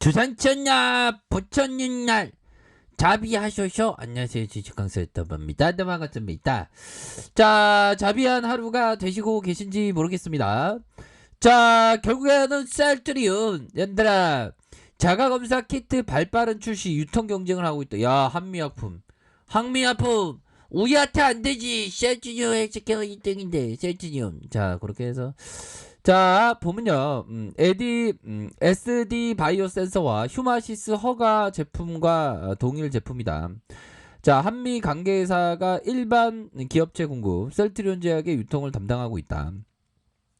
주산천나 부처님 날 자비하쇼쇼. 안녕하세요, 주식강사였다봅니다. 네, 반갑습니다. 자, 자비한 하루가 되시고 계신지 모르겠습니다. 자, 결국에는 셀트리온 얘들아, 자가검사 키트 발빠른 출시 유통 경쟁을 하고 있다. 야, 한미약품 우리한테 안되지. 셀트리온 헬스케어 1등인데 셀트리온. 자, 그렇게 해서 자, 보면요, SD 바이오 센서와 휴마시스 허가 제품과 동일 제품이다. 자, 한미 관계사가 일반 기업체 공급 셀트리온 제약의 유통을 담당하고 있다.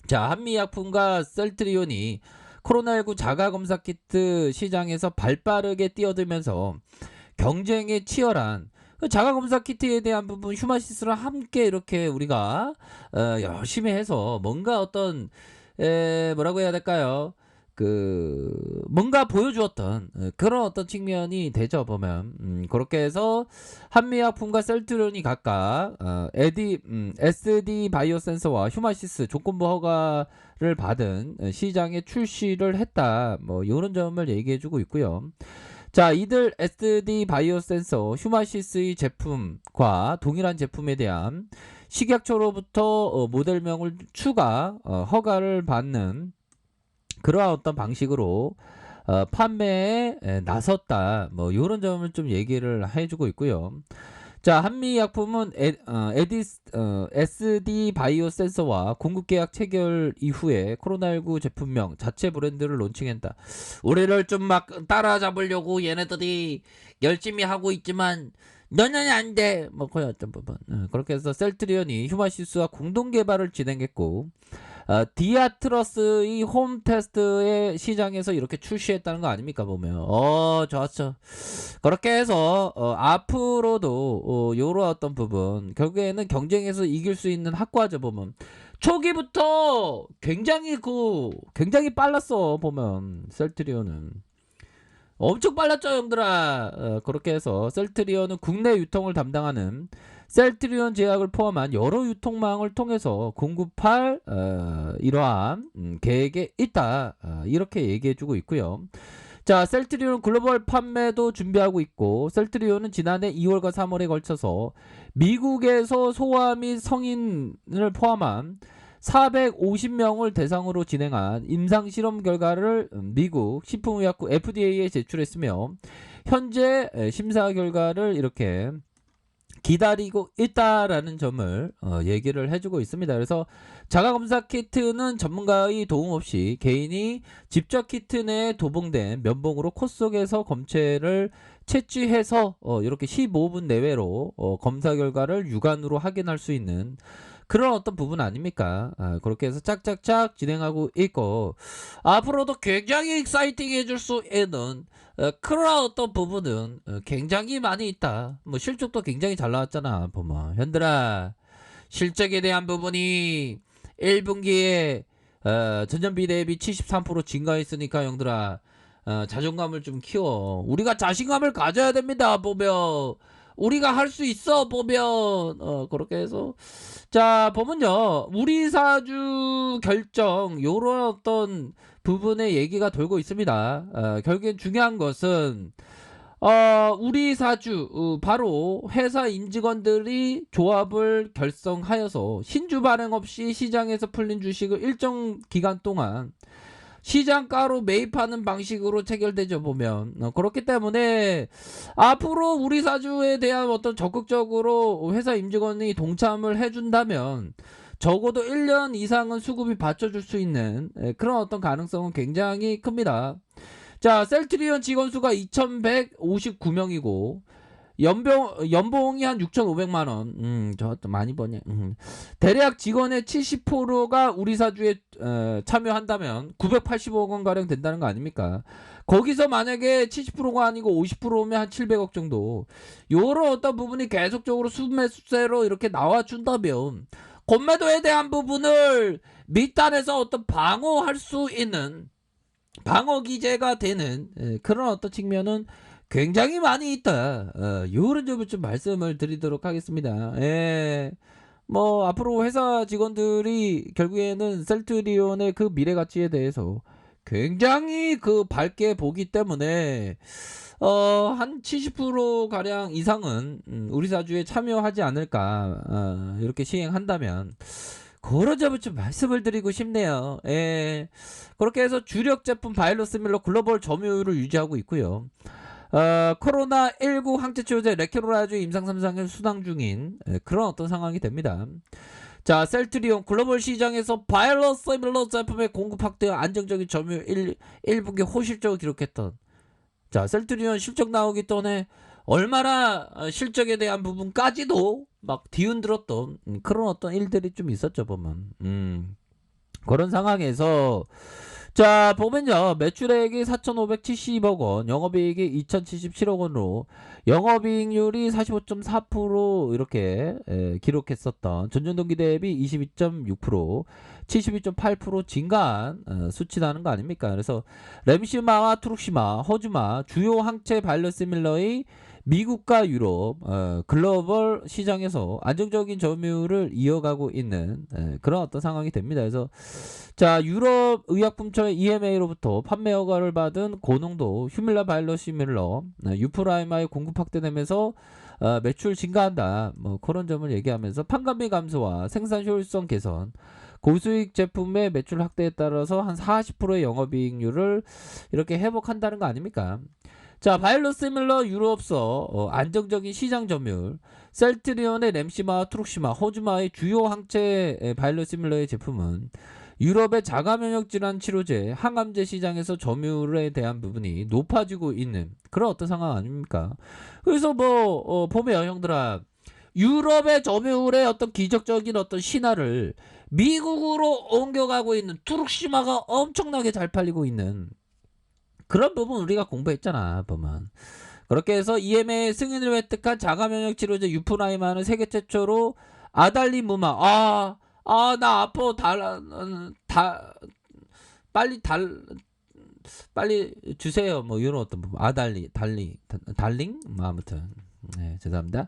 자, 한미약품과 셀트리온이 코로나19 자가검사 키트 시장에서 발빠르게 뛰어들면서 경쟁에 치열한 자가검사 키트에 대한 부분 휴마시스랑 함께 이렇게 우리가 열심히 해서 뭔가 어떤 뭐라고 해야 될까요? 뭔가 보여주었던 그런 어떤 측면이 되죠, 보면. 그렇게 해서 한미약품과 셀트리온이 각각 SD 바이오 센서와 휴마시스 조건부 허가를 받은 시장에 출시를 했다. 뭐 이런 점을 얘기해주고 있고요. 자, 이들 SD 바이오 센서 휴마시스의 제품과 동일한 제품에 대한 식약처로부터 모델명을 추가 허가를 받는 그러한 어떤 방식으로 판매에 나섰다. 뭐 이런 점을 좀 얘기를 해주고 있고요. 자, 한미약품은 SD 바이오 센서와 공급 계약 체결 이후에 코로나19 제품명 자체 브랜드를 론칭했다. 우리를 좀 막 따라잡으려고 얘네들이 열심히 하고 있지만 너는 안 돼. 뭐 거의 어떤 부분. 그렇게 해서 셀트리온이 휴마시스와 공동 개발을 진행했고 디아트러스의 홈 테스트의 시장에서 이렇게 출시했다는 거 아닙니까, 보면. 좋았죠. 그렇게 해서 앞으로도 요런 어떤 부분 결국에는 경쟁에서 이길 수 있는 학과죠, 보면. 초기부터 굉장히 빨랐어, 보면. 셀트리온은 엄청 빨랐죠, 형들아. 그렇게 해서 셀트리온은 국내 유통을 담당하는 셀트리온 제약을 포함한 여러 유통망을 통해서 공급할 이러한 계획에 있다. 이렇게 얘기해주고 있고요. 자, 셀트리온 글로벌 판매도 준비하고 있고, 셀트리온은 지난해 2월과 3월에 걸쳐서 미국에서 소아 및 성인을 포함한 450명을 대상으로 진행한 임상실험 결과를 미국 식품의약국 FDA에 제출했으며 현재 심사 결과를 이렇게 기다리고 있다라는 점을 얘기를 해주고 있습니다. 그래서 자가검사 키트는 전문가의 도움 없이 개인이 직접 키트 내에 도봉된 면봉으로 코 속에서 검체를 채취해서 이렇게 15분 내외로 검사 결과를 육안으로 확인할 수 있는 그런 어떤 부분 아닙니까? 그렇게 해서 짝짝짝 진행하고 있고 앞으로도 굉장히 익사이팅 해줄 수 있는 그런 어떤 부분은 굉장히 많이 있다. 뭐 실적도 굉장히 잘 나왔잖아, 보면. 현들아, 실적에 대한 부분이 1분기에 전년비 대비 73% 증가했으니까 형들아, 자존감을 좀 키워. 우리가 자신감을 가져야 됩니다, 보면. 우리가 할 수 있어, 보면. 그렇게 해서 자, 보면요, 우리 사주 결정 요런 어떤 부분의 얘기가 돌고 있습니다. 결국엔 중요한 것은 우리 사주 바로 회사 임직원들이 조합을 결성하여서 신주 발행 없이 시장에서 풀린 주식을 일정 기간 동안 시장가로 매입하는 방식으로 체결되죠, 보면. 그렇기 때문에 앞으로 우리 사주에 대한 어떤 적극적으로 회사 임직원이 동참을 해준다면 적어도 1년 이상은 수급이 받쳐줄 수 있는 그런 어떤 가능성은 굉장히 큽니다. 자, 셀트리온 직원 수가 2159명이고 연봉이 한 6,500만원. 저것도 많이 버냐. 대략 직원의 70%가 우리 사주에 참여한다면 980억 원가량 된다는 거 아닙니까? 거기서 만약에 70%가 아니고 50%면 한 700억 정도. 요런 어떤 부분이 계속적으로 수매수세로 이렇게 나와준다면 권매도에 대한 부분을 밑단에서 어떤 방어할 수 있는 방어 기제가 되는 그런 어떤 측면은 굉장히 많이 있다. 요런 점을 좀 말씀을 드리도록 하겠습니다. 뭐 앞으로 회사 직원들이 결국에는 셀트리온의 그 미래 가치에 대해서 굉장히 그 밝게 보기 때문에 한 70% 가량 이상은 우리 사주에 참여하지 않을까 이렇게 시행한다면 그런 점을 좀 말씀을 드리고 싶네요. 예. 그렇게 해서 주력 제품 바이러스밀러 글로벌 점유율을 유지하고 있고요. 코로나19 항체 치료제 레케로라주 임상 3상을 수당 중인 그런 어떤 상황이 됩니다. 자, 셀트리온 글로벌 시장에서 바이러스밀러 제품의 공급 확대와 안정적인 점유율 1분기 호실적을 기록했던, 자, 셀트리온 실적 나오기 전에 얼마나 실적에 대한 부분까지도 막 뒤흔들었던 그런 어떤 일들이 좀 있었죠, 보면. 그런 상황에서 자, 보면요. 매출액이 4,570억 원, 영업이익이 2,077억 원으로 영업이익률이 45.4% 이렇게 기록했었던 전년동기 대비 22.6%, 72.8% 증가한 수치라는 거 아닙니까? 그래서 램시마와 트룩시마, 허즈마 주요 항체 바이오시밀러의 미국과 유럽 글로벌 시장에서 안정적인 점유율을 이어가고 있는 그런 어떤 상황이 됩니다. 그래서 자, 유럽 의약품처의 EMA로부터 판매 허가를 받은 고농도 휴밀라 바이러시밀러 유프라이마의 공급 확대되면서 매출 증가한다. 뭐 그런 점을 얘기하면서 판관비 감소와 생산 효율성 개선, 고수익 제품의 매출 확대에 따라서 한 40%의 영업이익률을 이렇게 회복한다는 거 아닙니까? 자, 바이러시밀러 유럽서 안정적인 시장 점유율, 셀트리온의 램시마, 트룩시마, 호주마의 주요 항체 바이러시밀러의 제품은 유럽의 자가면역 질환 치료제, 항암제 시장에서 점유율에 대한 부분이 높아지고 있는 그런 어떤 상황 아닙니까? 그래서 뭐 보면 형들아, 유럽의 점유율의 어떤 기적적인 어떤 신화를 미국으로 옮겨가고 있는 트룩시마가 엄청나게 잘 팔리고 있는 그런 부분 우리가 공부했잖아, 보면. 그렇게 해서 EMA 승인을 획득한 자가면역 치료제 유프라이마는 세계 최초로 아달리무마, 나 아파, 빨리 주세요. 뭐 이런 어떤 부분. 달링? 뭐 아무튼. 네, 죄송합니다.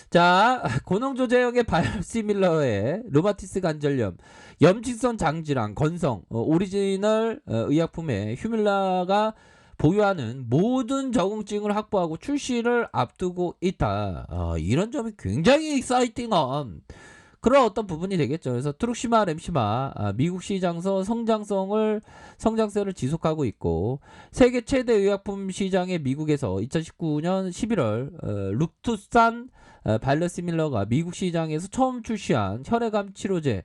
자, 고농조제형의 바이오시밀러의 루마티스 관절염, 염증성 장질환, 건성, 오리지널 의약품의 휴밀라가 보유하는 모든 적응증을 확보하고 출시를 앞두고 있다. 이런 점이 굉장히 익사이팅한 그런 어떤 부분이 되겠죠. 그래서 트룩시마, 램시마 미국 시장에서 성장세를 지속하고 있고, 세계 최대 의약품 시장의 미국에서 2019년 11월 룩투산 바이러시밀러가 미국 시장에서 처음 출시한 혈액암 치료제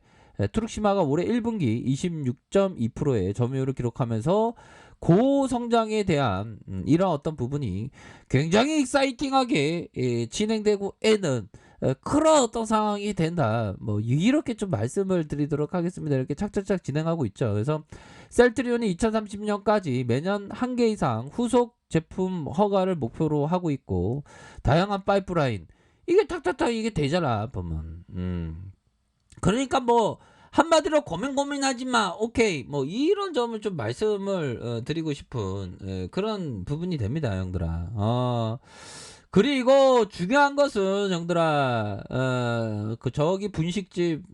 트룩시마가 올해 1분기 26.2%의 점유율을 기록하면서 고성장에 대한 이런 어떤 부분이 굉장히 익사이팅하게 진행되고 있는 그런 어떤 상황이 된다. 뭐 이렇게 좀 말씀을 드리도록 하겠습니다. 이렇게 착착착 진행하고 있죠. 그래서 셀트리온이 2030년까지 매년 한 개 이상 후속 제품 허가를 목표로 하고 있고, 다양한 파이프라인 이게 탁탁탁 이게 되잖아, 보면. 그러니까 뭐 한마디로 고민하지 마. 오케이. 뭐 이런 점을 좀 말씀을 드리고 싶은 그런 부분이 됩니다, 형들아. 그리고 중요한 것은 형들아, 그 저기 분식집,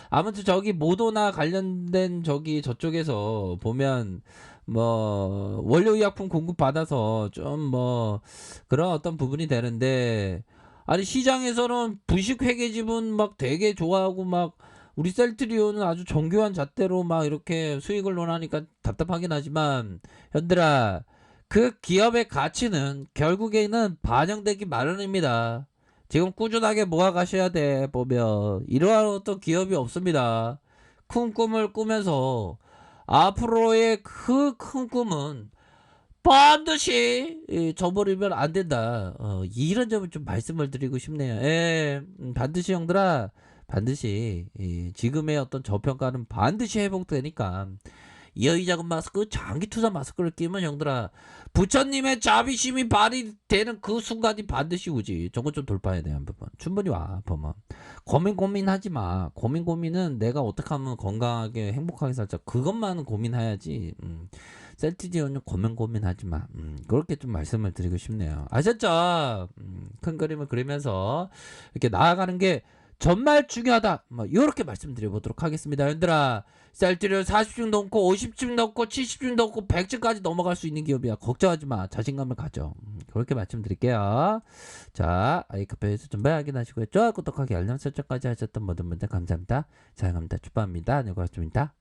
아무튼 저기 모도나 관련된 저쪽에서 보면 뭐 원료의약품 공급 받아서 좀 뭐 그런 어떤 부분이 되는데, 아니 시장에서는 분식 회계지분 막 되게 좋아하고 막 우리 셀트리온은 아주 정교한 잣대로 막 이렇게 수익을 논하니까 답답하긴 하지만, 현들아, 그 기업의 가치는 결국에는 반영되기 마련입니다. 지금 꾸준하게 모아가셔야 돼. 보면 이러한 어떤 기업이 없습니다. 큰 꿈을 꾸면서 앞으로의 그 큰 꿈은 반드시 저버리면 안 된다. 이런 점을 좀 말씀을 드리고 싶네요. 예, 반드시 형들아, 반드시 지금의 어떤 저평가는 반드시 회복되니까 이어이자금 마스크, 장기 투자 마스크를 끼면 형들아, 부처님의 자비심이 발휘되는 그 순간이 반드시 오지. 저거 좀 돌파해야 돼. 한 부분 충분히 와. 보면 고민하지 마. 고민은 내가 어떻게 하면 건강하게 행복하게 살자, 그것만 고민해야지. 셀트리온은 고민하지 마. 그렇게 좀 말씀을 드리고 싶네요. 아셨죠? 큰 그림을 그리면서 이렇게 나아가는 게 전말 중요하다. 뭐 이렇게 말씀드려 보도록 하겠습니다. 여러분들아, 셀트리온 40중 넘고 50중 넘고 70중 넘고 100중까지 넘어갈 수 있는 기업이야. 걱정하지 마. 자신감을 가져. 그렇게 말씀드릴게요. 자, 아이카페에서 전부 확인하시고요. 좋아요, 구독하기, 알람 설정까지 하셨던 모든 분들 감사합니다. 사랑합니다. 축복합니다. 네, 고맙습니다.